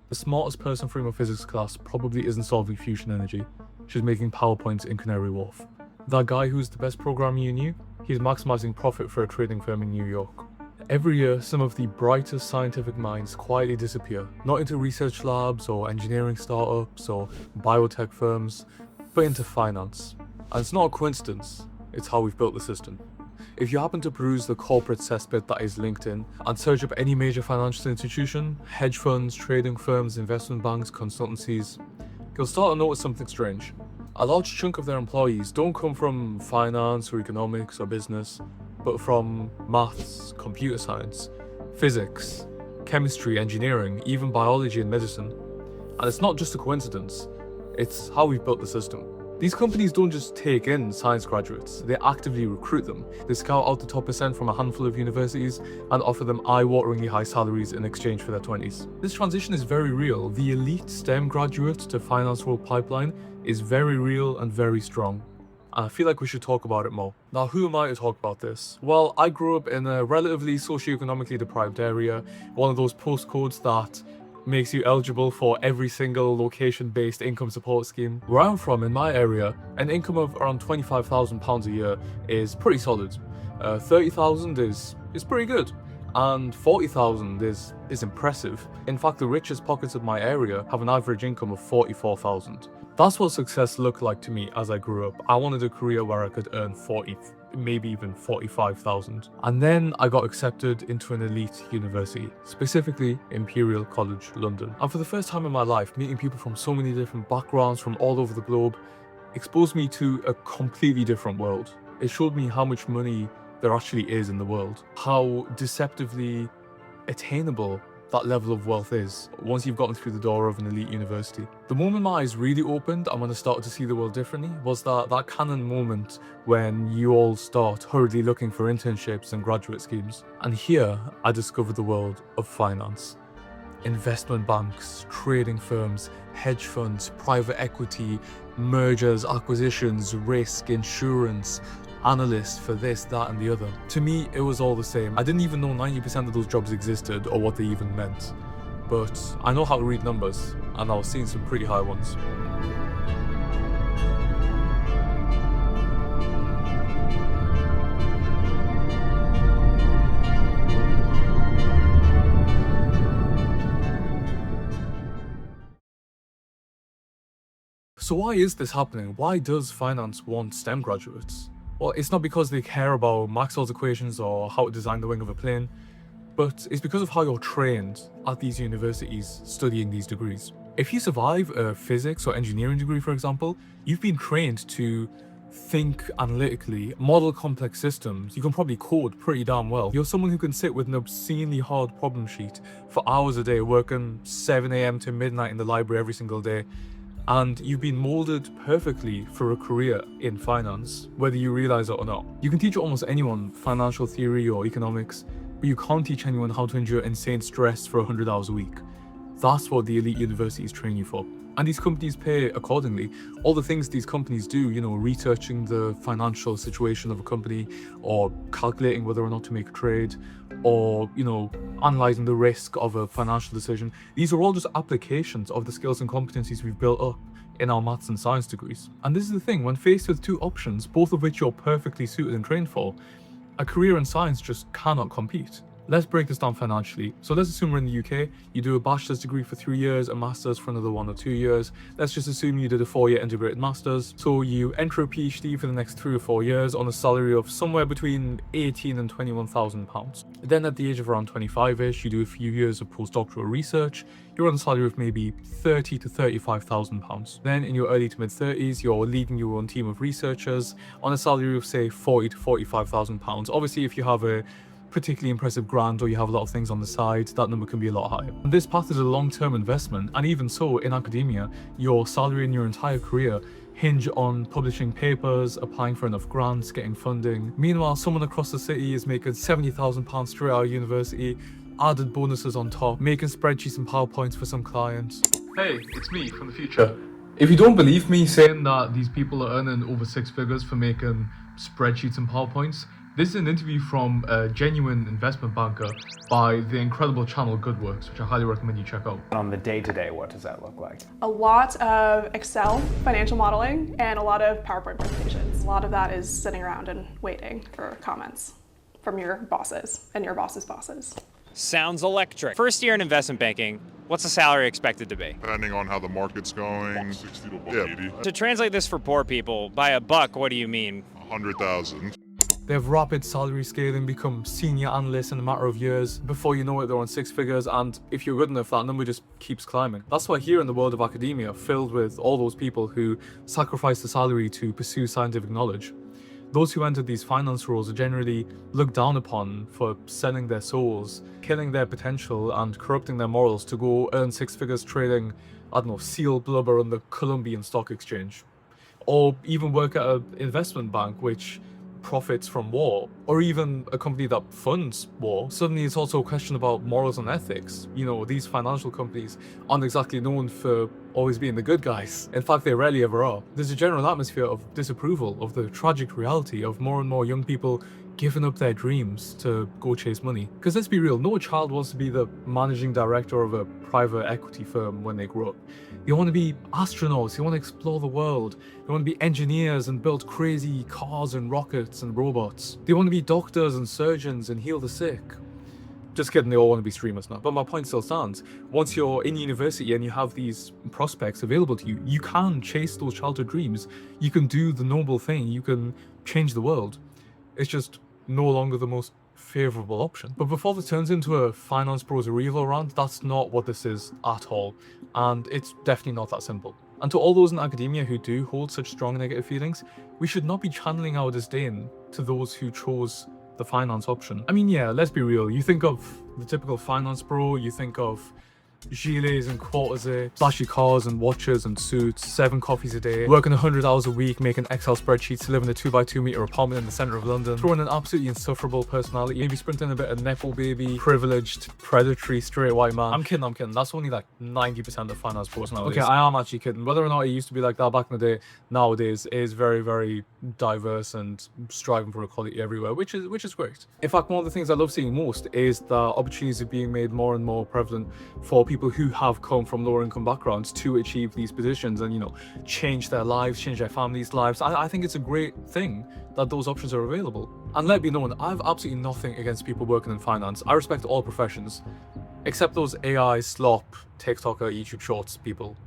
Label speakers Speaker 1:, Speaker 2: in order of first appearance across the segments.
Speaker 1: The smartest person from your physics class probably isn't solving fusion energy, she's making PowerPoints in Canary Wharf. That guy who's the best programmer you knew, he's maximizing profit for a trading firm in New York. Every year, some of the brightest scientific minds quietly disappear, not into research labs or engineering startups or biotech firms, but into finance. And it's not a coincidence, it's how we've built the system. If you happen to peruse the corporate cesspit that is LinkedIn and search up any major financial institution, hedge funds, trading firms, investment banks, consultancies, you'll start to notice something strange. A large chunk of their employees don't come from finance or economics or business, but from maths, computer science, physics, chemistry, engineering, even biology and medicine. And it's not just a coincidence, it's how we've built the system. These companies don't just take in science graduates, they actively recruit them. They scout out the top percent from a handful of universities and offer them eye-wateringly high salaries in exchange for their 20s. This transition is very real. The elite STEM graduate to finance role pipeline is very real and very strong. I feel like we should talk about it more. Now, who am I to talk about this? Well, I grew up in a relatively socioeconomically deprived area, one of those postcodes that makes you eligible for every single location-based income support scheme. Where I'm from, in my area, an income of around £25,000 a year is pretty solid. 30,000 is pretty good. And 40,000 is impressive. In fact, the richest pockets of my area have an average income of 44,000. That's what success looked like to me as I grew up. I wanted a career where I could earn 40, maybe even 45,000. And then I got accepted into an elite university, specifically Imperial College London. And for the first time in my life, meeting people from so many different backgrounds from all over the globe exposed me to a completely different world. It showed me how much money there actually is in the world, how deceptively attainable that level of wealth is once you've gotten through the door of an elite university. The moment my eyes really opened and when I started to see the world differently was that canon moment when you all start hurriedly looking for internships and graduate schemes. And here I discovered the world of finance. Investment banks, trading firms, hedge funds, private equity, mergers, acquisitions, risk, insurance, analysts for this, that and the other. To me, it was all the same. I didn't even know 90% of those jobs existed or what they even meant. But I know how to read numbers, and I was seeing some pretty high ones. So why is this happening? Why does finance want STEM graduates? Well, it's not because they care about Maxwell's equations or how to design the wing of a plane, but it's because of how you're trained at these universities studying these degrees. If you survive a physics or engineering degree, for example, you've been trained to think analytically, model complex systems. You can probably code pretty damn well. You're someone who can sit with an obscenely hard problem sheet for hours a day, working 7 a.m. to midnight in the library every single day. And you've been molded perfectly for a career in finance, whether you realize it or not. You can teach almost anyone financial theory or economics, but you can't teach anyone how to endure insane stress for 100 hours a week. That's what the elite universities train you for. And these companies pay accordingly. All the things these companies do, researching the financial situation of a company, or calculating whether or not to make a trade, or, analyzing the risk of a financial decision. These are all just applications of the skills and competencies we've built up in our maths and science degrees. And this is the thing, when faced with two options, both of which you're perfectly suited and trained for, a career in science just cannot compete. Let's break this down financially. So let's assume we're in the UK, you do a bachelor's degree for 3 years, a master's for another 1 or 2 years. Let's just assume you did a 4-year integrated master's. So you enter a PhD for the next 3 or 4 years on a salary of somewhere between £18,000 and £21,000. Then at the age of around 25-ish, you do a few years of postdoctoral research. You're on a salary of maybe £30,000 to £35,000. Then in your early to mid 30s, you're leading your own team of researchers on a salary of say £40,000 to £45,000. Obviously, if you have a particularly impressive grant or you have a lot of things on the side, that number can be a lot higher. And this path is a long-term investment, and even so, in academia, your salary in your entire career hinge on publishing papers, applying for enough grants, getting funding. Meanwhile, someone across the city is making £70,000 straight out of university, added bonuses on top, making spreadsheets and PowerPoints for some clients. Hey, it's me from the future. If you don't believe me saying that these people are earning over 6 figures for making spreadsheets and PowerPoints, This is an interview from a genuine investment banker by the incredible channel Goodworks, which I highly recommend you check out.
Speaker 2: On the day-to-day, what does that look like?
Speaker 3: A lot of Excel financial modeling and a lot of PowerPoint presentations. A lot of that is sitting around and waiting for comments from your bosses and your boss's bosses.
Speaker 4: Sounds electric. First year in investment banking, what's the salary expected to be?
Speaker 5: Depending on how the market's going, 60 to 80.
Speaker 4: To translate this for poor people, by a buck, what do you mean?
Speaker 5: 100,000.
Speaker 1: They have rapid salary scaling, become senior analysts in a matter of years. Before you know it, they're on six figures, and if you're good enough, that number just keeps climbing. That's why here in the world of academia, filled with all those people who sacrifice the salary to pursue scientific knowledge, those who enter these finance roles are generally looked down upon for selling their souls, killing their potential, and corrupting their morals to go earn six figures trading, I don't know, seal blubber on the Colombian Stock Exchange. Or even work at an investment bank which profits from war, or even a company that funds war. Suddenly it's also a question about morals and ethics. You know, these financial companies aren't exactly known for always being the good guys. In fact, they rarely ever are. There's a general atmosphere of disapproval of the tragic reality of more and more young people giving up their dreams to go chase money. Because let's be real, no child wants to be the managing director of a private equity firm when they grow up. They want to be astronauts, they want to explore the world, they want to be engineers and build crazy cars and rockets and robots. They want to be doctors and surgeons and heal the sick. Just kidding, they all want to be streamers now. But my point still stands. Once you're in university and you have these prospects available to you, you can chase those childhood dreams. You can do the noble thing, you can change the world. It's just no longer the most favourable option. But before this turns into a finance bros Revo rant, that's not what this is at all. And it's definitely not that simple. And to all those in academia who do hold such strong negative feelings, we should not be channeling our disdain to those who chose the finance option. I mean, yeah, let's be real. You think of the typical finance bro, you think of gilets and quarters, flashy cars and watches and suits, 7 coffees a day, working 100 hours a week, making Excel spreadsheets to live in a 2x2 meter apartment in the centre of London, throwing an absolutely insufferable personality, maybe sprinting a bit of nepo baby, privileged, predatory, straight white man. I'm kidding. That's only like 90% of finance pros nowadays. Okay, I am actually kidding. Whether or not it used to be like that back in the day, nowadays is very, very diverse and striving for equality everywhere, which is great. In fact, one of the things I love seeing most is that opportunities are being made more and more prevalent for people who have come from lower income backgrounds to achieve these positions and, you know, change their lives, change their families' lives. I think it's a great thing that those options are available. And let me be known, I have absolutely nothing against people working in finance. I respect all professions, except those AI, slop, TikToker, YouTube Shorts people.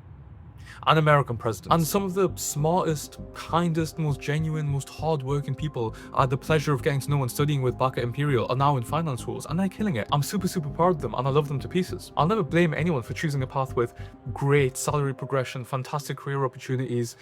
Speaker 1: An American president. And some of the smartest, kindest, most genuine, most hard-working people I had the pleasure of getting to know and studying with back at Imperial are now in finance roles, and they're killing it. I'm super proud of them, and I love them to pieces. I'll never blame anyone for choosing a path with great salary progression, fantastic career opportunities,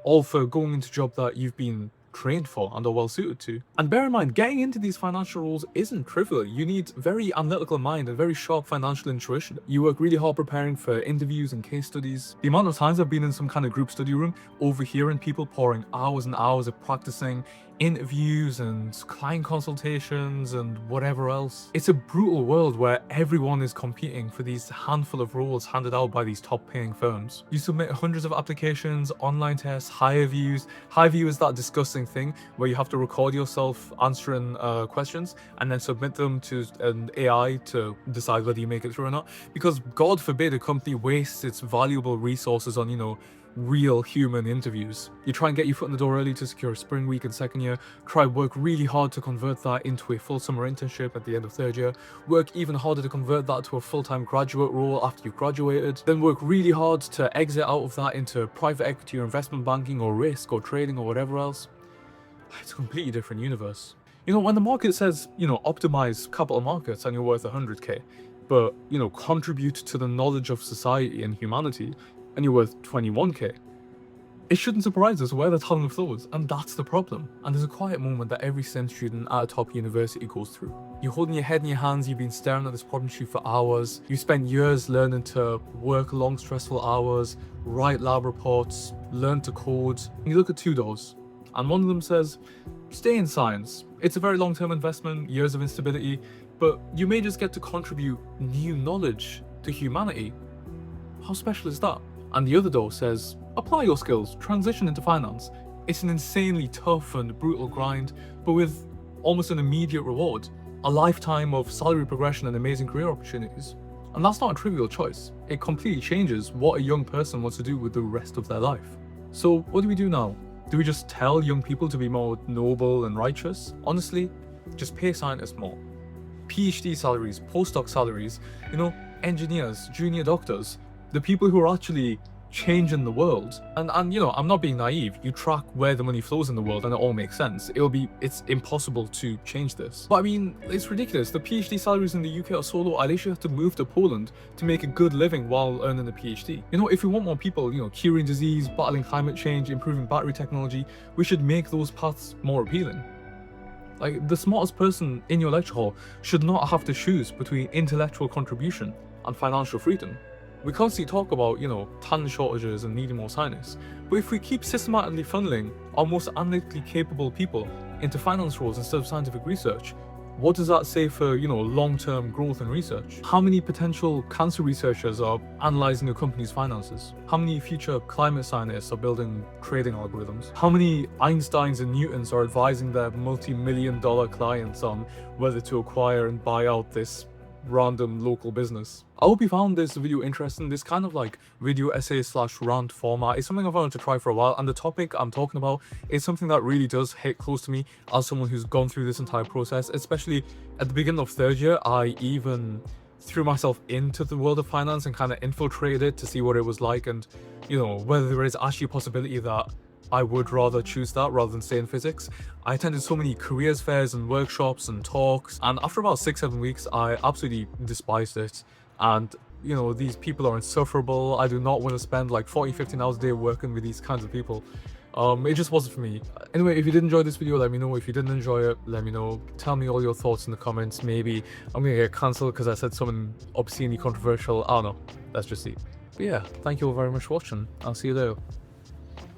Speaker 1: all for going into a job that you've been trained for and are well suited to. And bear in mind, getting into these financial roles isn't trivial. You need very analytical mind and very sharp financial intuition. You work really hard preparing for interviews and case studies. The amount of times I've been in some kind of group study room overhearing people pouring hours and hours of practicing interviews and client consultations and whatever else. It's a brutal world where everyone is competing for these handful of roles handed out by these top paying firms. You submit hundreds of applications, online tests, high views. High view is that disgusting thing where you have to record yourself answering questions and then submit them to an AI to decide whether you make it through or not. Because God forbid a company wastes its valuable resources on, you know, real human interviews. You try and get your foot in the door early to secure a spring week in second year, try work really hard to convert that into a full summer internship at the end of third year, work even harder to convert that to a full-time graduate role after you've graduated, then work really hard to exit out of that into private equity or investment banking or risk or trading or whatever else. It's a completely different universe. You know, when the market says, you know, optimize capital markets and you're worth 100k, but, you know, contribute to the knowledge of society and humanity, and you're worth 21k. It shouldn't surprise us where the talent flows, and that's the problem. And there's a quiet moment that every STEM student at a top university goes through. You're holding your head in your hands, you've been staring at this problem sheet for hours, you spent years learning to work long stressful hours, write lab reports, learn to code, and you look at 2 doors, and one of them says, stay in science. It's a very long-term investment, years of instability, but you may just get to contribute new knowledge to humanity. How special is that? And the other door says, apply your skills, transition into finance. It's an insanely tough and brutal grind, but with almost an immediate reward, a lifetime of salary progression and amazing career opportunities. And that's not a trivial choice. It completely changes what a young person wants to do with the rest of their life. So what do we do now? Do we just tell young people to be more noble and righteous? Honestly, just pay scientists more. PhD salaries, postdoc salaries, engineers, junior doctors, the people who are actually changing the world. And I'm not being naive. You track where the money flows in the world and it all makes sense. It's impossible to change this. But I mean, it's ridiculous. The PhD salaries in the UK are so low, I literally have to move to Poland to make a good living while earning a PhD. If we want more people, curing disease, battling climate change, improving battery technology, we should make those paths more appealing. Like, the smartest person in your lecture hall should not have to choose between intellectual contribution and financial freedom. We constantly talk about, talent shortages and needing more scientists, but if we keep systematically funneling our most analytically capable people into finance roles instead of scientific research, what does that say for, long-term growth and research? How many potential cancer researchers are analyzing a company's finances? How many future climate scientists are building trading algorithms? How many Einsteins and Newtons are advising their multi-million-dollar clients on whether to acquire and buy out this random local business? I hope you found this video interesting. This kind of like video essay / rant format is something I've wanted to try for a while, and the topic I'm talking about is something that really does hit close to me as someone who's gone through this entire process. Especially at the beginning of third year, I even threw myself into the world of finance and kind of infiltrated it to see what it was like, and whether there is actually a possibility that I would rather choose that rather than stay in physics. I attended so many careers fairs and workshops and talks, and after about 6-7 weeks, I absolutely despised it. And these people are insufferable. I do not want to spend like 40-50 hours a day working with these kinds of people. It just wasn't for me. Anyway, if you did enjoy this video, let me know. If you didn't enjoy it, let me know. Tell me all your thoughts in the comments. Maybe I'm gonna get cancelled because I said something obscenely controversial. I don't know. Let's just see. But yeah, thank you all very much for watching. I'll see you there.